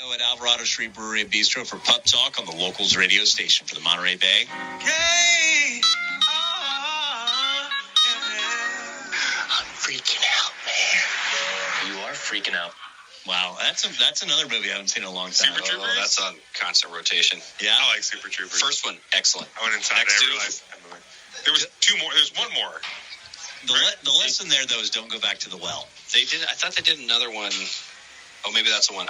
At Alvarado Street Brewery and Bistro for Pup Talk on the Locals radio station for the Monterey Bay. I'm freaking out, man. You are freaking out. Wow, that's another movie I haven't seen in a long time. Super Troopers? That's on constant rotation. Yeah, I like Super Troopers. First one, excellent. I went inside and I realized there was two more. There's one more. The lesson there, though, is don't go back to the well. They did. I thought they did another one. Oh, maybe that's the one.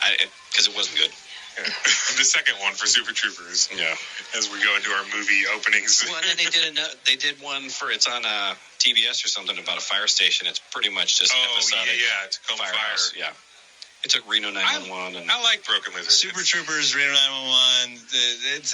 Because it wasn't good. Yeah. The second one for Super Troopers. Yeah. As we go into our movie openings. Well, and then they did one for, it's on TBS or something about a fire station. It's pretty much just episodic. Yeah, it's called Firehouse. Yeah. It took Reno 911. I like Broken Lizard. Super Troopers, Reno 911.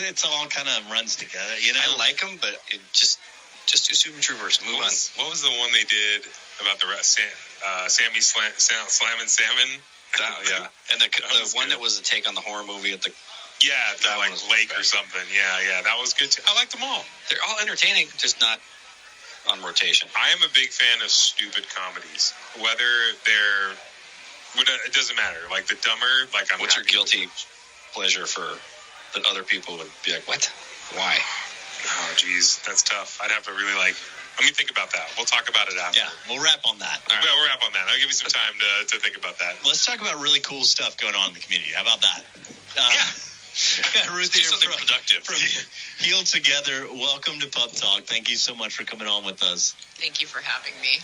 It's all kind of runs together. You know, I like them, but it just do Super Troopers. Move on. What was the one they did about the Sammy slamming salmon? Yeah, and the one that was a take on the horror movie at the that like lake or something. Yeah, that was good too. I liked them all. They're all entertaining, just not on rotation. I am a big fan of stupid comedies, whether it doesn't matter. Like the dumber, like I'm. What's your guilty pleasure for that other people would be like, what? Why? Oh, geez, that's tough. I'd have to really let me think about that. We'll talk about it after. Yeah, we'll wrap on that. Right. We'll wrap on that. I'll give you some time to think about that. Let's talk about really cool stuff going on in the community. How about that? Ruth do something productive. From Heal Together, welcome to Pup Talk. Thank you so much for coming on with us. Thank you for having me.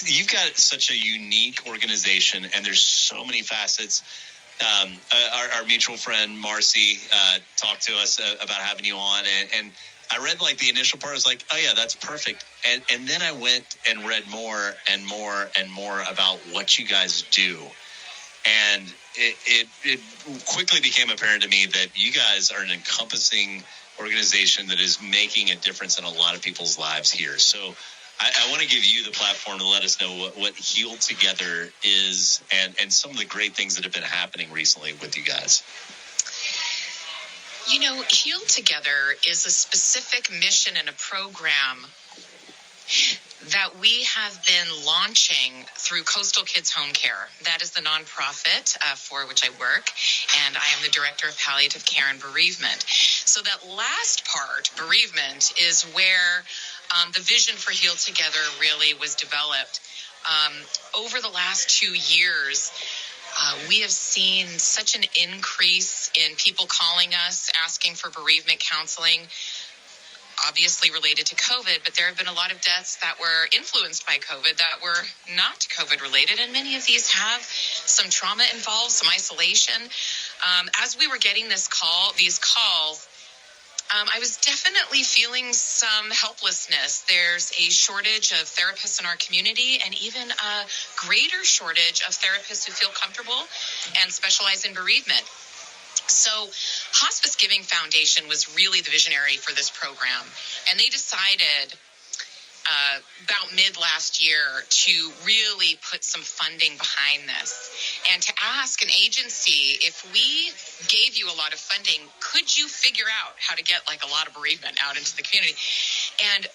You've got such a unique organization, and there's so many facets. Our mutual friend Marcy talked to us about having you on, and I read the initial part. I was like, oh yeah, that's perfect. And then I went and read more and more and more about what you guys do. And it quickly became apparent to me that you guys are an encompassing organization that is making a difference in a lot of people's lives here. So I want to give you the platform to let us know what Heal Together is and some of the great things that have been happening recently with you guys. You know, Heal Together is a specific mission and a program that we have been launching through Coastal Kids Home Care. That is the nonprofit for which I work, and I am the director of palliative care and bereavement. So that last part, bereavement, is where the vision for Heal Together really was developed. Over the last 2 years, we have seen such an increase in people calling us, asking for bereavement counseling, obviously related to COVID, but there have been a lot of deaths that were influenced by COVID that were not COVID related, and many of these have some trauma involved, some isolation. As we were getting these calls, I was definitely feeling some helplessness. There's a shortage of therapists in our community, and even a greater shortage of therapists who feel comfortable and specialize in bereavement. So Hospice Giving Foundation was really the visionary for this program, and they decided about mid last year to really put some funding behind this and to ask an agency, if we gave you a lot of funding, could you figure out how to get a lot of bereavement out into the community? And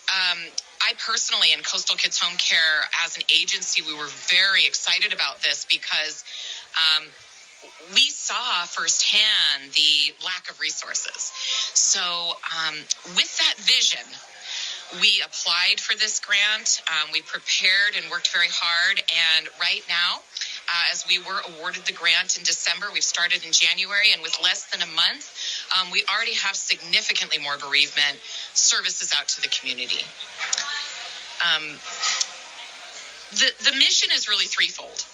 I personally, in Coastal Kids Home Care, as an agency, we were very excited about this because we saw firsthand the lack of resources. So with that vision, we applied for this grant. We prepared and worked very hard. And right now, as we were awarded the grant in December, we've started in January. And with less than a month, we already have significantly more bereavement services out to the community. The mission is really threefold.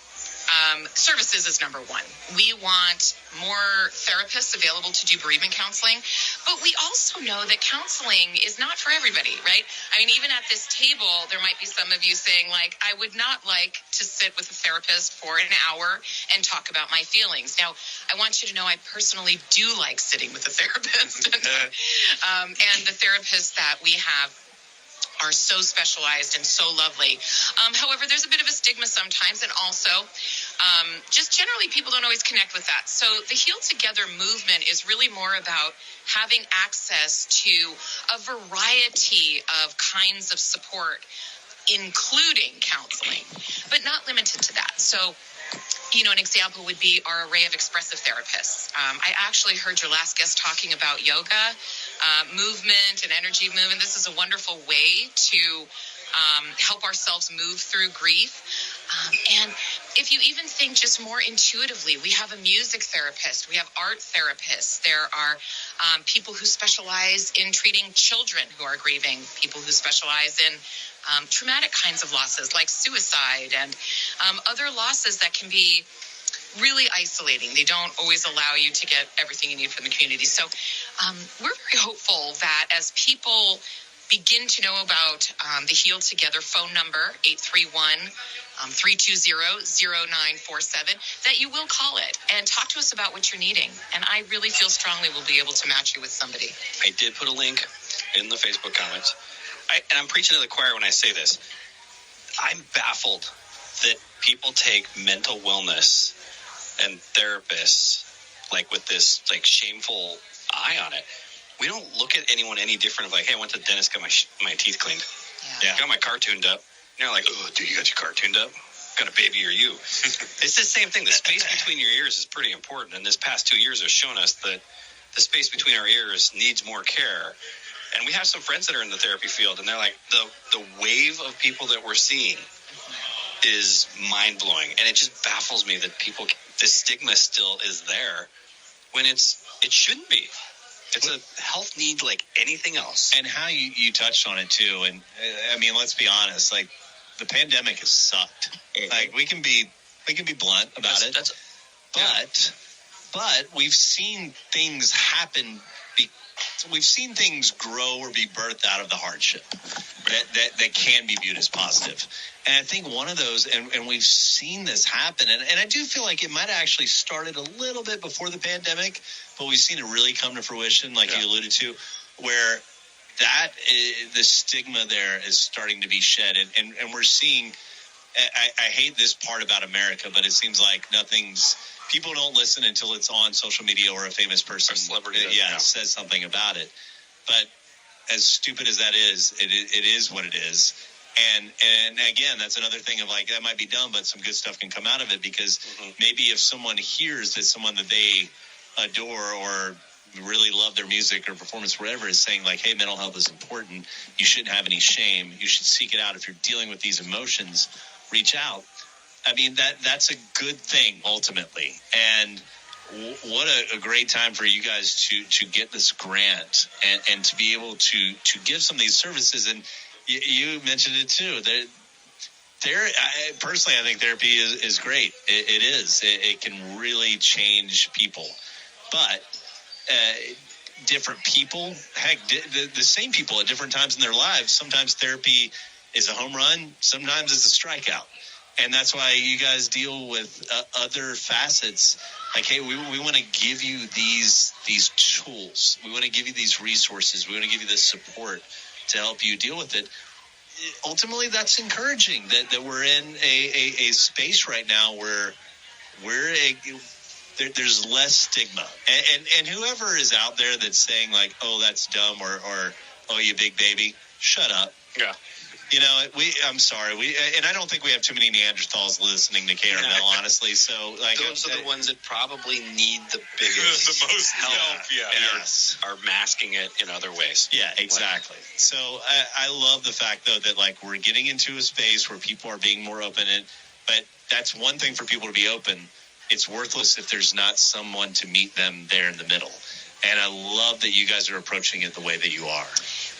Services is number one. We want more therapists available to do bereavement counseling, but we also know that counseling is not for everybody, right? I mean, even at this table, there might be some of you saying, I would not like to sit with a therapist for an hour and talk about my feelings. Now, I want you to know I personally do like sitting with a therapist, and the therapists that we have are so specialized and so lovely. However, there's a bit of a stigma sometimes, and also just generally people don't always connect with that. So the Heal Together movement is really more about having access to a variety of kinds of support, including counseling, but not limited to that. So An example would be our array of expressive therapists. I actually heard your last guest talking about yoga, movement, and energy movement. This is a wonderful way to help ourselves move through grief. And if you even think just more intuitively, we have a music therapist, we have art therapists, there are people who specialize in treating children who are grieving, people who specialize in traumatic kinds of losses like suicide and other losses that can be really isolating. They don't always allow you to get everything you need from the community. So we're very hopeful that as people begin to know about the Heal Together phone number, 831-320-0947, that you will call it and talk to us about what you're needing. And I really feel strongly we'll be able to match you with somebody. I did put a link in the Facebook comments. And I'm preaching to the choir when I say this. I'm baffled that people take mental wellness and therapists like with this like shameful eye on it. We don't look at anyone any different of like, hey, I went to the dentist, got my teeth cleaned. Yeah. Got my car tuned up. You're like, oh, dude, you got your car tuned up? Got a baby or you? It's the same thing. The space between your ears is pretty important. And this past 2 years have shown us that the space between our ears needs more care. And we have some friends that are in the therapy field, and they're like, the wave of people that we're seeing is mind-blowing. And it just baffles me that this stigma still is there when it shouldn't be. It's a health need like anything else. And how you touched on it too. And I mean, let's be honest, like the pandemic has sucked. Like we can be blunt about it. But we've seen things happen. We've seen things grow or be birthed out of the hardship that can be viewed as positive. And I think one of those, and we've seen this happen, and I do feel like it might have actually started a little bit before the pandemic, but we've seen it really come to fruition, like you alluded to, where the stigma there is starting to be shed. And we're seeing, I hate this part about America, but it seems like people don't listen until it's on social media or a famous person, celebrity says something about it. But as stupid as that is, it is what it is. And again, that's another thing of like, that might be dumb, but some good stuff can come out of it because maybe if someone hears that someone that they adore or really love their music or performance, whatever, is saying like, hey, mental health is important. You shouldn't have any shame. You should seek it out. If you're dealing with these emotions, reach out. I mean, that's a good thing ultimately. And what a great time for you guys to get this grant and to be able to give some of these services. And you mentioned it too. Personally, I think therapy is great. It is. It can really change people. But different people, heck, the same people at different times in their lives, sometimes therapy is a home run, sometimes it's a strikeout. And that's why you guys deal with other facets. Like, hey, we want to give you these tools. We want to give you these resources. We want to give you this support to help you deal with it. Ultimately, that's encouraging that we're in a space right now where there's less stigma. And whoever is out there that's saying like, oh, that's dumb or oh, you big baby, shut up. Yeah. You know, I'm sorry. And I don't think we have too many Neanderthals listening to KRML, honestly. So, like, those are the ones that probably need the biggest, the most help. Are masking it in other ways. Yeah, exactly. So I love the fact though that like we're getting into a space where people are being more open. But that's one thing for people to be open. It's worthless if there's not someone to meet them there in the middle. And I love that you guys are approaching it the way that you are.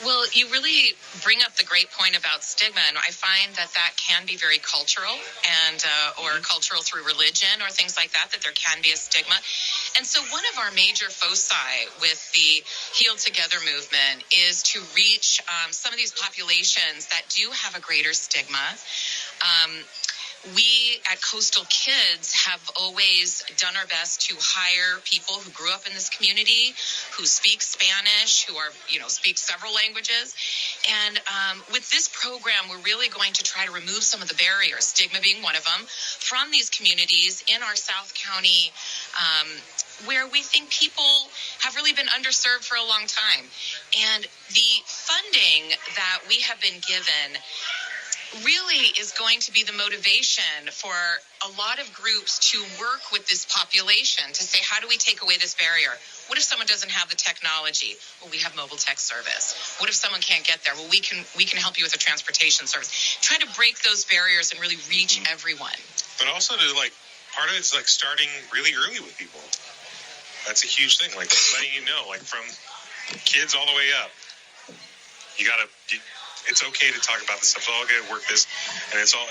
Well, you really bring up the great point about stigma, and I find that can be very cultural and or cultural through religion or things like that there can be a stigma. And so one of our major foci with the Heal Together movement is to reach some of these populations that do have a greater stigma. We at Coastal Kids have always done our best to hire people who grew up in this community, who speak Spanish, who are, speak several languages. And with this program, we're really going to try to remove some of the barriers, stigma being one of them, from these communities in our South County, where we think people have really been underserved for a long time. And the funding that we have been given really is going to be the motivation for a lot of groups to work with this population to say, how do we take away this barrier? What if someone doesn't have the technology? Well, we have mobile tech service. What if someone can't get there? Well, we can help you with a transportation service. Try to break those barriers and really reach everyone. But also to part of it's starting really early with people. That's a huge thing. Letting you know, from kids all the way up. It's okay to talk about this stuff. It's all good. Work this, and it's all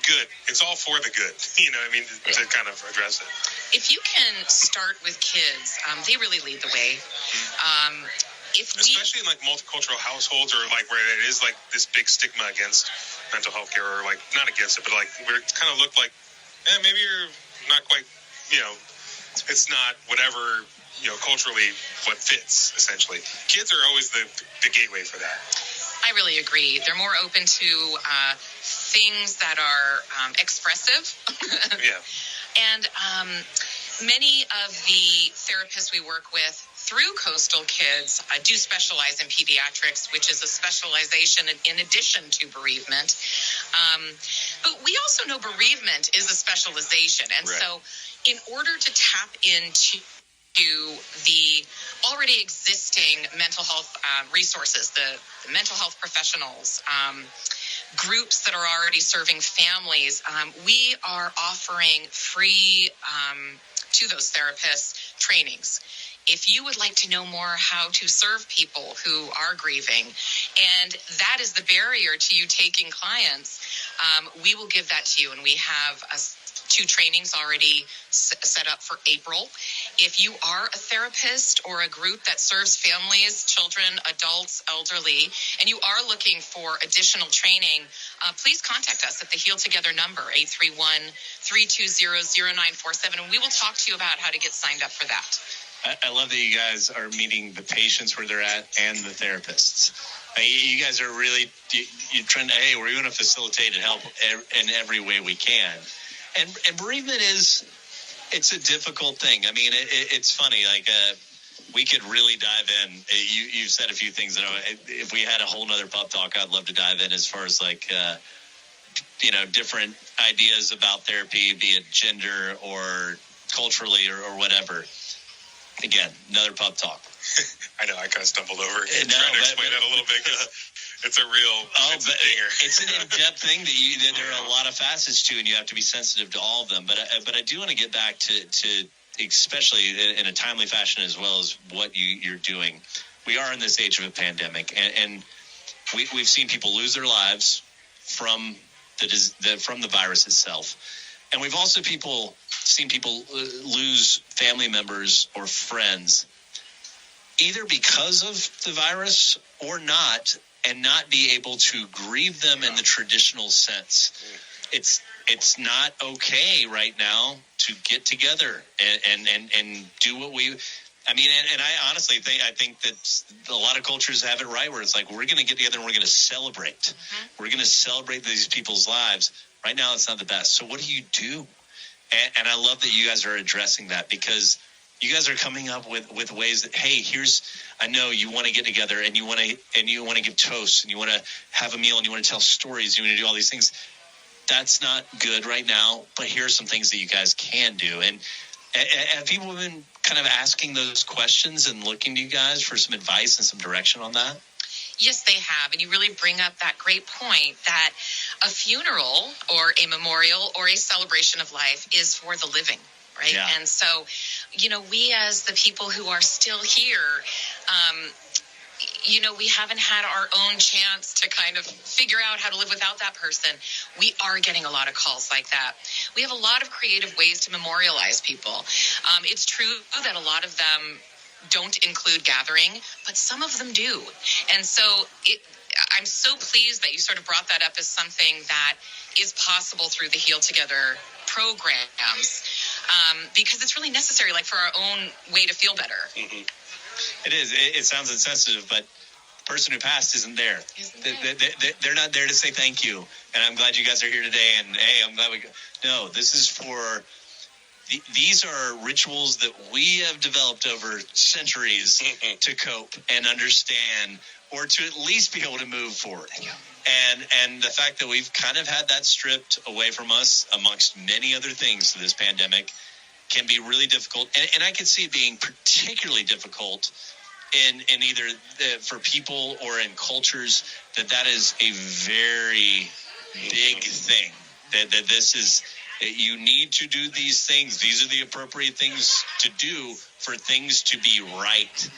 good. It's all for the good. You know what I mean? To kind of address it. If you can start with kids, they really lead the way. Especially in multicultural households, or where it is this big stigma against mental health care, or not against it, but where it kind of looked maybe you're not quite, it's not whatever, culturally what fits, essentially. Kids are always the gateway for that. I really agree. They're more open to things that are expressive. Yeah. And many of the therapists we work with through Coastal Kids do specialize in pediatrics, which is a specialization in addition to bereavement. But we also know bereavement is a specialization. And right. So in order to tap into the already existing mental health resources, the mental health professionals, groups that are already serving families, we are offering free to those therapists trainings. If you would like to know more how to serve people who are grieving, and that is the barrier to you taking clients, we will give that to you. And we have 2 trainings already set up for April. If you are a therapist or a group that serves families, children, adults, elderly, and you are looking for additional training, please contact us at the Heal Together number, 831-320-0947, and we will talk to you about how to get signed up for that. I love that you guys are meeting the patients where they're at and the therapists. You guys are really, you're trying to, hey, we're going to facilitate and help in every way we can. And bereavement it's a difficult thing. I mean, it's funny. We could really dive in. You've said a few things that if we had a whole nother pub talk, I'd love to dive in as far as different ideas about therapy, be it gender or culturally or whatever. Again, another pub talk. I know, I kind of stumbled over trying to explain that a little bit. It's a real, it's a dinger. It's an in-depth thing that there are a lot of facets to, and you have to be sensitive to all of them. But I do want to get back to especially in a timely fashion as well as what you're doing. We are in this age of a pandemic, and we've seen people lose their lives from the virus itself. And we've also seen people lose family members or friends, either because of the virus or not, and not be able to grieve them in the traditional sense. It's not okay right now to get together and do what we. I mean, and I honestly think that a lot of cultures have it right, where it's we're going to get together and we're going to celebrate. Mm-hmm. We're going to celebrate these people's lives. Right now, it's not the best. So what do you do? And I love that you guys are addressing that, because you guys are coming up with ways that, hey, I know you want to get together and you want to give toasts and you want to have a meal and you want to tell stories. You want to do all these things. That's not good right now, but here are some things that you guys can do. And have people been kind of asking those questions and looking to you guys for some advice and some direction on that? Yes, they have. And you really bring up that great point that a funeral or a memorial or a celebration of life is for the living, right? Yeah. And so, we as the people who are still here, we haven't had our own chance to kind of figure out how to live without that person. We are getting a lot of calls like that. We have a lot of creative ways to memorialize people. It's true that a lot of them don't include gathering, but some of them do. And so I'm so pleased that you sort of brought that up as something that is possible through the Heal Together programs, because it's really necessary, for our own way to feel better. Mm-hmm. It is. It sounds insensitive, but the person who passed isn't there. They're not there to say thank you. And I'm glad you guys are here today. And, hey, I'm glad No, this is for these are rituals that we have developed over centuries to cope and understand, or to at least be able to move forward. And the fact that we've kind of had that stripped away from us, amongst many other things, this pandemic, can be really difficult. And I can see it being particularly difficult in either for people or in cultures that is a very big thing. That this is, you need to do these things. These are the appropriate things to do for things to be right.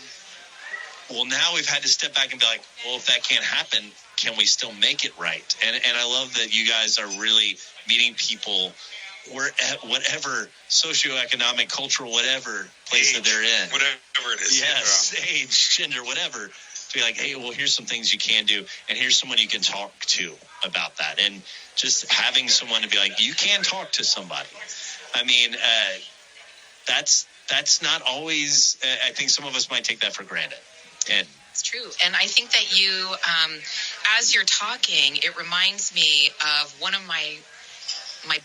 Well, now we've had to step back and be like, well, if that can't happen, can we still make it right? And I love that you guys are really meeting people whatever socioeconomic, cultural, whatever place age, that they're in. Whatever it is. Yes, age, gender, whatever. To be like, hey, well, here's some things you can do, and here's someone you can talk to about that. And just having someone to be like, you can talk to somebody. I mean, that's not always, I think some of us might take that for granted. And it's true. And I think that you, as you're talking, it reminds me of one of my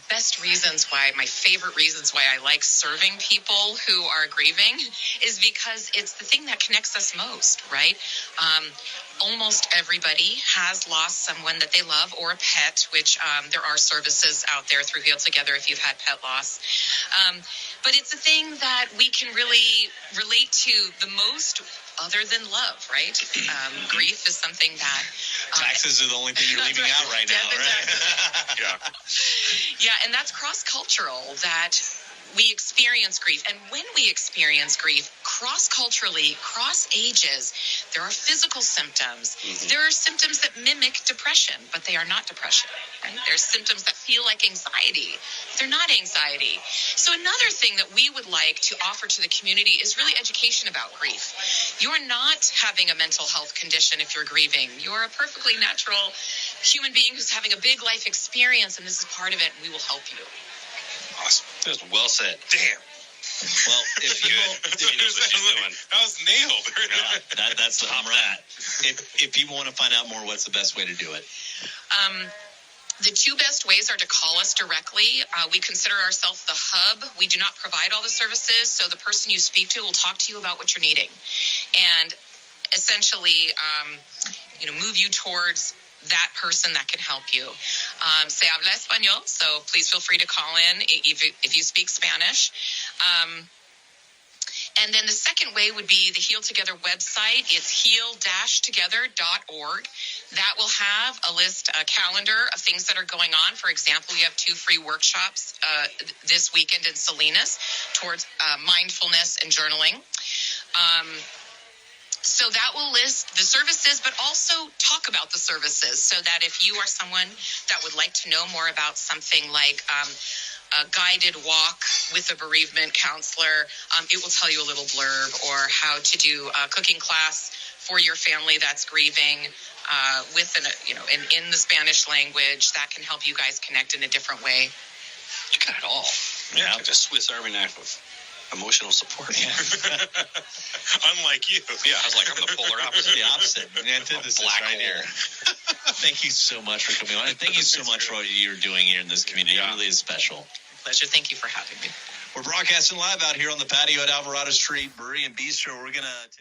best reasons why, my favorite reasons why I like serving people who are grieving is because it's the thing that connects us most, right? Almost everybody has lost someone that they love or a pet, which there are services out there through Heal Together if you've had pet loss. But it's a thing that we can really relate to the most other than love, right? Grief is something that... taxes are the only thing you're leaving out right now, right? Yeah, and that's cross-cultural, that we experience grief. And when we experience grief, cross-culturally, cross-ages, there are physical symptoms. Mm-hmm. There are symptoms that mimic depression, but they are not depression. Right? There's symptoms that feel like anxiety. They're not anxiety. So another thing that we would like to offer to the community is really education about grief. You're not having a mental health condition if you're grieving. You're a perfectly natural human being who's having a big life experience, and this is part of it, and we will help you. Awesome. That was well said. Damn. Well, if you knows what she's doing. That was nailed. Yeah, that's the home run. If people want to find out more, what's the best way to do it? The two best ways are to call us directly. We consider ourselves the hub. We do not provide all the services, so the person you speak to will talk to you about what you're needing, and essentially, move you towards that person that can help you. Se habla español, so please feel free to call in if you speak Spanish. And then the second way would be the Heal Together website. It's heal-together.org. That will have a calendar of things that are going on. For example, we have 2 free workshops this weekend in Salinas towards mindfulness and journaling. So that will list the services, but also talk about the services, so that if you are someone that would like to know more about something like a guided walk with a bereavement counselor, it will tell you a little blurb, or how to do a cooking class for your family that's grieving in the Spanish language. That can help you guys connect in a different way. You got it all. Yeah, like a Swiss Army knife of emotional support. Yeah. Unlike you. Yeah, I was like, I'm the polar opposite. The opposite. The antithesis right here. Thank you so much for coming on. And thank you so much for what you're doing here in this community. It really is special. Pleasure. Thank you for having me. We're broadcasting live out here on the patio at Alvarado Street Brewery and Bistro. We're going to take